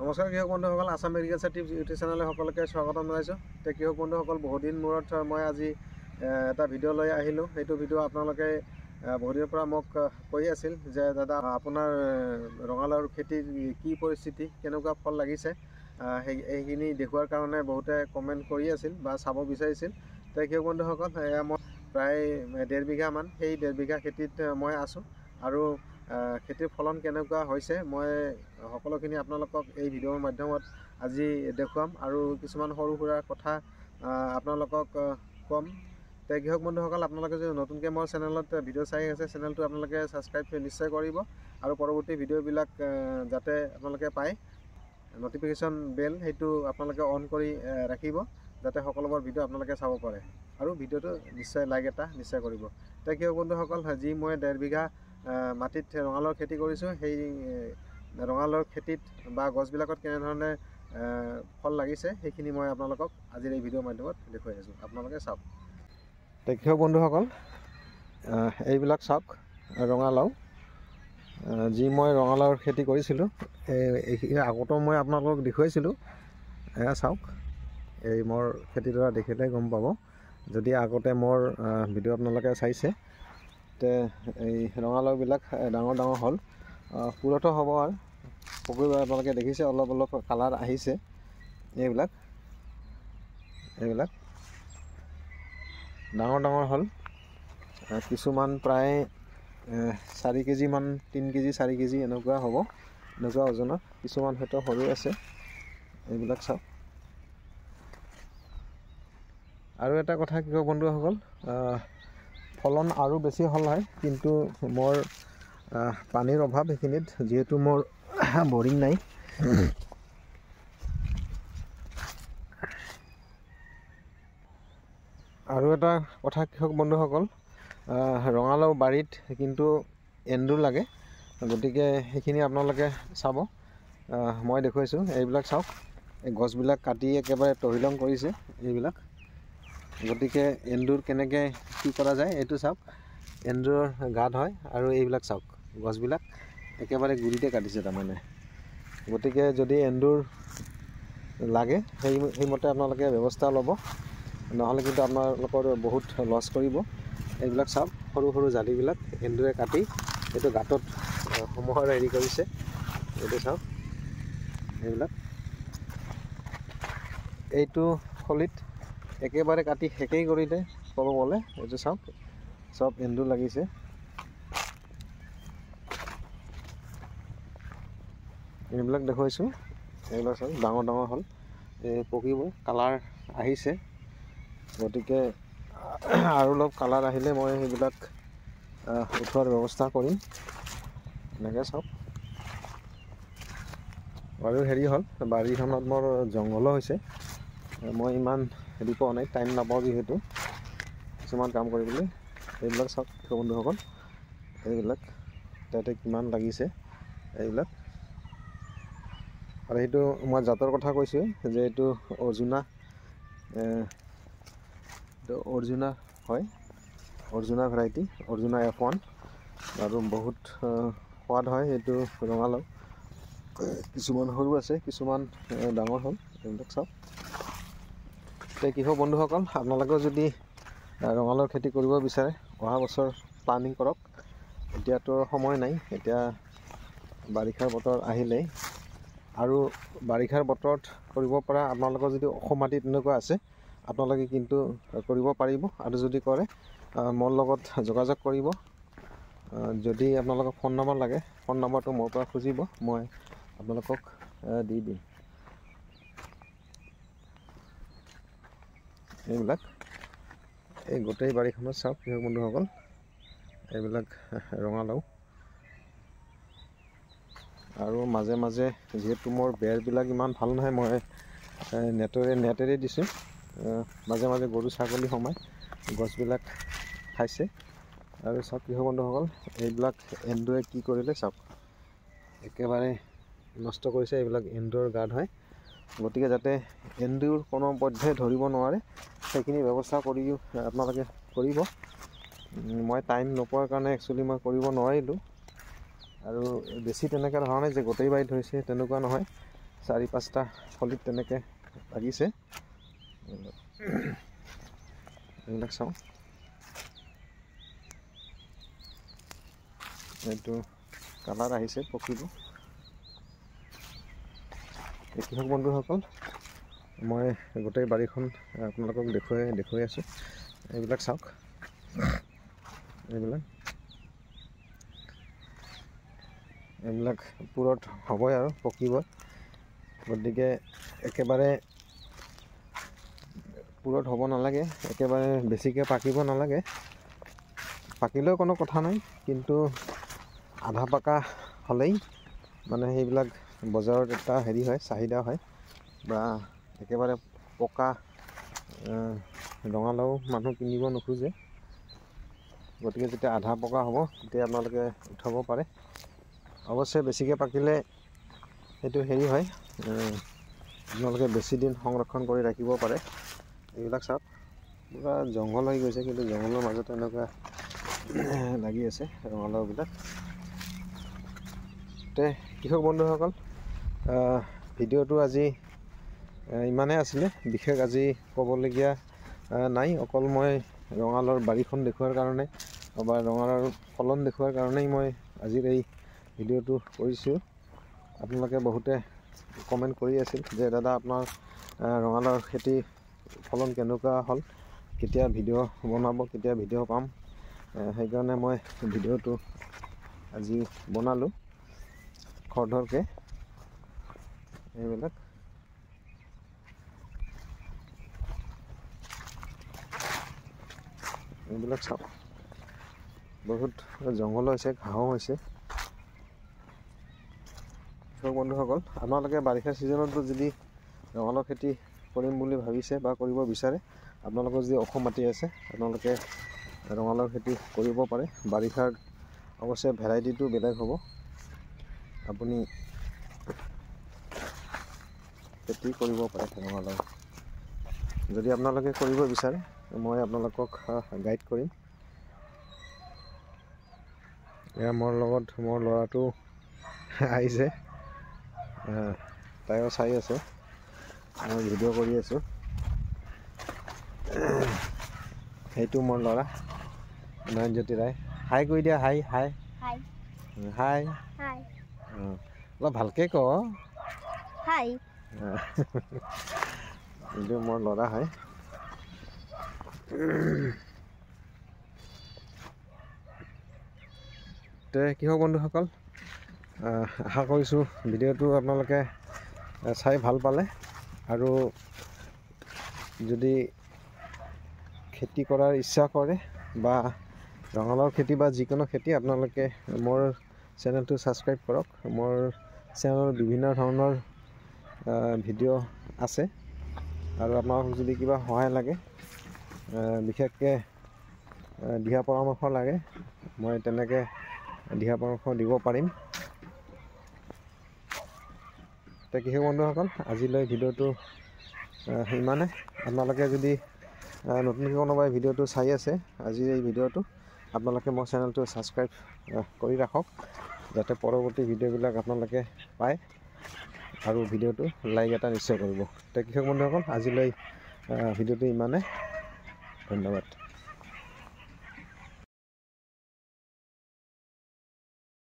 নমস্কাৰ কৃষক বন্ধুসকল, আসাম এগ্ৰিকালচাৰ টিপছ ইউটিউব চেনেলে সকলোকে স্বাগতম জনাইছোঁ। এতিয়া কৃষক বন্ধুসকল, বহুদিন মূৰত মই আজি এটা ভিডিঅ' লৈ আহিলোঁ। সেইটো ভিডিঅ' আপোনালোকে বহুদিনৰ পৰা মোক কৈ আছিল যে দাদা আপোনাৰ ৰঙালাওৰ খেতিৰ কি পৰিস্থিতি, কেনেকুৱা ফল লাগিছে, সেইখিনি দেখুৱাৰ কাৰণে বহুতে কমেণ্ট কৰি আছিল বা চাব বিচাৰিছিল। এতিয়া কৃষক বন্ধুসকল, মই প্ৰায় 1.5 বিঘামান, সেই 1.5 বিঘা খেতিত মই আছোঁ আৰু খেতিৰ ফলন কেনেকুৱা হৈছে মই সকলোখিনি আপোনালোকক এই ভিডিঅ'ৰ মাধ্যমত আজি দেখুৱাম আৰু কিছুমান সৰু সুৰা কথা আপোনালোকক ক'ম। এতিয়া কৃষক বন্ধুসকল, আপোনালোকে যদি নতুনকৈ মোৰ চেনেলত ভিডিঅ' চাই আছে, চেনেলটো আপোনালোকে ছাবস্ক্ৰাইব নিশ্চয় কৰিব আৰু পৰৱৰ্তী ভিডিঅ'বিলাক যাতে আপোনালোকে পায়, নটিফিকেশ্যন বেল সেইটো আপোনালোকে অন কৰি ৰাখিব, যাতে সকলোবোৰ ভিডিঅ' আপোনালোকে চাব পাৰে আৰু ভিডিঅ'টো নিশ্চয় লাইক এটা নিশ্চয় কৰিব। এতিয়া কৃষক বন্ধুসকল, যি মই 1.5 বিঘা মাটিত ৰঙালাওৰ খেতি কৰিছোঁ, সেই ৰঙালাওৰ খেতিত বা গছবিলাকত কেনেধৰণে ফল লাগিছে সেইখিনি মই আপোনালোকক আজিৰ এই ভিডিঅ'ৰ মাধ্যমত দেখুৱাই আছোঁ। আপোনালোকে চাওক। কৃষক বন্ধুসকল, এইবিলাক চাওক ৰঙালাও, যি মই ৰঙালাওৰ খেতি কৰিছিলোঁ, এইখিনি আগতো মই আপোনালোকক দেখুৱাইছিলোঁ। এয়া চাওক, এই মোৰ খেতিডৰা দেখিলে গম পাব যদি আগতে মোৰ ভিডিঅ' আপোনালোকে চাইছে। তে এই ৰঙালাওবিলাক ডাঙৰ ডাঙৰ হ'ল, পুৰঠ হ'ব আৰু পকিব। আপোনালোকে দেখিছে অলপ অলপ কালাৰ আহিছে। এইবিলাক ডাঙৰ ডাঙৰ হ'ল, কিছুমান প্ৰায় 4 কেজিমান, 3 কেজি 4 কেজি এনেকুৱা হ'ব, এনেকুৱা ওজনৰ। কিছুমান হয়তো সৰু আছে। এইবিলাক চাওক। আৰু এটা কথা কৃষক বন্ধুসকল, ফলন আৰু বেছি হ'ল হয়, কিন্তু মোৰ পানীৰ অভাৱ সেইখিনিত, যিহেতু মোৰ বৰিং নাই। আৰু এটা কথা কৃষক বন্ধুসকল, ৰঙালাও বাৰীত কিন্তু এন্দুৰ লাগে, গতিকে সেইখিনি আপোনালোকে চাব। মই দেখুৱাইছোঁ। এইবিলাক চাওক, এই গছবিলাক কাটি একেবাৰে তহিলং কৰিছে এইবিলাক। গতিকে এন্দুৰ কেনেকৈ কি কৰা যায় এইটো চাওক। এন্দুৰৰ গাঁত হয় আৰু এইবিলাক চাওক, গছবিলাক একেবাৰে গুৰিতে কাটিছে তাৰমানে। গতিকে যদি এন্দুৰ লাগে সেইমতে আপোনালোকে ব্যৱস্থা ল'ব, নহ'লে কিন্তু আপোনালোকৰ বহুত লছ কৰিব। এইবিলাক চাওক, সৰু সৰু জালিবিলাক এন্দুৰে কাটি এইটো গাঁতত সমূহৰ হেৰি কৰিছে। এইটো চাওক, এইটো ফলিত একেবাৰে কাটি শেষেই কৰিলে ক'ব গ'লে। এইটো চাওক, চব এন্দুৰ লাগিছে। এইবিলাক দেখুৱাইছোঁ। এইবিলাক চাওক, ডাঙৰ ডাঙৰ হ'ল, পকিব, কালাৰ আহিছে। গতিকে আৰু অলপ কালাৰ আহিলে মই সেইবিলাক উঠোৱাৰ ব্যৱস্থা কৰিম। এনেকৈ চাওক। আৰু হেৰি হ'ল, বাৰীখনত মোৰ জংঘলো হৈছে। মই ইমান হেৰি পোৱা নাই, টাইম নাপাওঁ যিহেতু কিছুমান কাম কৰিবলৈ। এইবিলাক চাওক কৃষক বন্ধুসকল, এইবিলাক তাতে কিমান লাগিছে এইবিলাক। আৰু সেইটো মই জাতৰ কথা কৈছোঁ যে এইটো অৰ্জুনা, অৰ্জুনা হয়, অৰ্জুনা ভেৰাইটি, অৰ্জুনা F1। আৰু বহুত সোৱাদ হয় এইটো ৰঙালাও। কিছুমান সৰু আছে, কিছুমান ডাঙৰ হ'ল। এইবিলাক চাওক। এতিয়া কৃষক বন্ধুসকল, আপোনালোকেও যদি ৰঙালাওৰ খেতি কৰিব বিচাৰে, অহা বছৰ প্লানিং কৰক। এতিয়াতো সময় নাই, এতিয়া বাৰিষাৰ বতৰ আহিলেই। আৰু বাৰিষাৰ বতৰত কৰিব পৰা আপোনালোকৰ যদি ওখ মাটি তেনেকুৱা আছে, আপোনালোকে কিন্তু কৰিব পাৰিব। আৰু যদি কৰে, মোৰ লগত যোগাযোগ কৰিব। যদি আপোনালোকক ফোন নম্বৰ লাগে, ফোন নম্বৰটো মোৰ পৰা খুজিব, মই আপোনালোকক দি দিম। এইবিলাক এই গোটেই বাৰীখনত চাওক কৃষক বন্ধুসকল, এইবিলাক ৰঙালাও। আৰু মাজে মাজে যিহেতু মোৰ বেৰবিলাক ইমান ভাল নহয়, মই নেটেৰে দিছোঁ। মাজে মাজে গৰু ছাগলী সোমাই গছবিলাক খাইছে। আৰু চাওক কৃষক বন্ধুসকল, এইবিলাক এন্দুৰে কি কৰিলে চাওক, একেবাৰে নষ্ট কৰিছে। এইবিলাক এন্দুৰৰ গাঁত হয়। গতিকে যাতে এন্দুৰ কোনো পধ্যে ধৰিব নোৱাৰে, সেইখিনি ব্যৱস্থা কৰি আপোনালোকে কৰিব। মই টাইম নোপোৱাৰ কাৰণে একচুৱেলি মই কৰিব নোৱাৰিলোঁ। আৰু বেছি তেনেকৈ ধৰণে যে গোটেই বাৰীত হৈছে তেনেকুৱা নহয়, 4-5টা ফলিত তেনেকৈ লাগিছে। এইবিলাক চাওঁ, এইটো কালাৰ আহিছে পকিব। কৃষক বন্ধুসকল, মই গোটেই বাৰীখন আপোনালোকক দেখুৱাই আছোঁ। এইবিলাক চাওক, এইবিলাক পুৰত হ'বই আৰু পকিব। গতিকে একেবাৰে পুৰত হ'ব নালাগে, একেবাৰে বেছিকৈ পাকিব নালাগে। পাকিলেও কোনো কথা নাই, কিন্তু আধা পাকা হ'লেই মানে সেইবিলাক বজাৰত এটা হেৰি হয়, চাহিদা হয়। বা একেবাৰে পকা ৰঙালাও মানুহ কিনিব নোখোজে। গতিকে যেতিয়া আধা পকা হ'ব তেতিয়া আপোনালোকে উঠাব পাৰে। অৱশ্যে বেছিকৈ পাকিলে সেইটো হেৰি হয়, আপোনালোকে বেছি দিন সংৰক্ষণ কৰি ৰাখিব পাৰে। এইবিলাক চাওক, পুৰা জংঘল হৈ গৈছে, কিন্তু জংঘলৰ মাজতে এনেকুৱা লাগি আছে ৰঙালাওবিলাক। কৃষক বন্ধুসকল, ভিডিঅ'টো আজি ইমানেই আছিলে। বিশেষ আজি ক'বলগীয়া নাই। অকল মই ৰঙালাওৰ বাৰীখন দেখুৱাৰ কাৰণে বা ৰঙালাওৰ ফলন দেখুৱাৰ কাৰণেই মই আজিৰ এই ভিডিঅ'টো কৰিছোঁ। আপোনালোকে বহুতে কমেণ্ট কৰি আছিল যে দাদা আপোনাৰ ৰঙালাওৰ খেতি ফলন কেনেকুৱা হ'ল, কেতিয়া ভিডিঅ' বনাব, কেতিয়া ভিডিঅ' পাম। সেইকাৰণে মই ভিডিঅ'টো আজি বনালোঁ খৰধৰকৈ। এইবিলাক চাওক, বহুত জংঘল হৈছে, ঘাঁহো হৈছে। কৃষক বন্ধুসকল, আপোনালোকে বাৰিষা ছিজনতো যদি ৰঙালাও খেতি কৰিম বুলি ভাবিছে বা কৰিব বিচাৰে, আপোনালোকৰ যদি ওখ মাটি আছে, আপোনালোকে ৰঙালাও খেতি কৰিব পাৰে। বাৰিষাৰ অৱশ্যে ভেৰাইটিটো বেলেগ হ'ব। আপুনি খেতি কৰিব পাৰে ৰঙালাও। যদি আপোনালোকে কৰিব বিচাৰে, মই আপোনালোকক গাইড কৰিম। এয়া মোৰ লগত মোৰ ল'ৰাটো আহিছে, তাইও চাই আছে, মই ভিডিঅ' কৰি আছোঁ। সেইটো মোৰ ল'ৰা নয়নজ্যোতি ৰায়। হাই কৰি দিয়া, হাই হাই হাই হাই। অলপ ভালকৈ ক। হাই। এইটো মোৰ ল'ৰা হয়। কৃষক বন্ধুসকল, আশা কৰিছোঁ ভিডিঅ'টো আপোনালোকে চাই ভাল পালে। আৰু যদি খেতি কৰাৰ ইচ্ছা কৰে বা ৰঙালাওৰ খেতি বা যিকোনো খেতি, আপোনালোকে মোৰ চেনেলটো ছাবস্ক্ৰাইব কৰক। মোৰ চেনেলত বিভিন্ন ধৰণৰ ভিডিঅ' আছে। আৰু আপোনালোকক যদি কিবা সহায় লাগে, বিশেষকৈ দিহা পৰামৰ্শ লাগে, মই তেনেকৈ দিহা পৰামৰ্শ দিব পাৰিম। কৃষক বন্ধুসকল, আজিলৈ ভিডিঅ'টো ইমানে। আপোনালোকে যদি নতুনকৈ কোনোবাই ভিডিঅ'টো চাই আছে, আজিৰ এই ভিডিঅ'টো, আপোনালোকে মোৰ চেনেলটো ছাবস্ক্ৰাইব কৰি ৰাখক, যাতে পৰৱৰ্তী ভিডিঅ'বিলাক আপোনালোকে পায়। আৰু ভিডিঅ'টো লাইক এটা নিশ্চয় কৰিব। কৃষক বন্ধুসকল, আজিলৈ ভিডিঅ'টো ইমানে। ধন্যবাদ।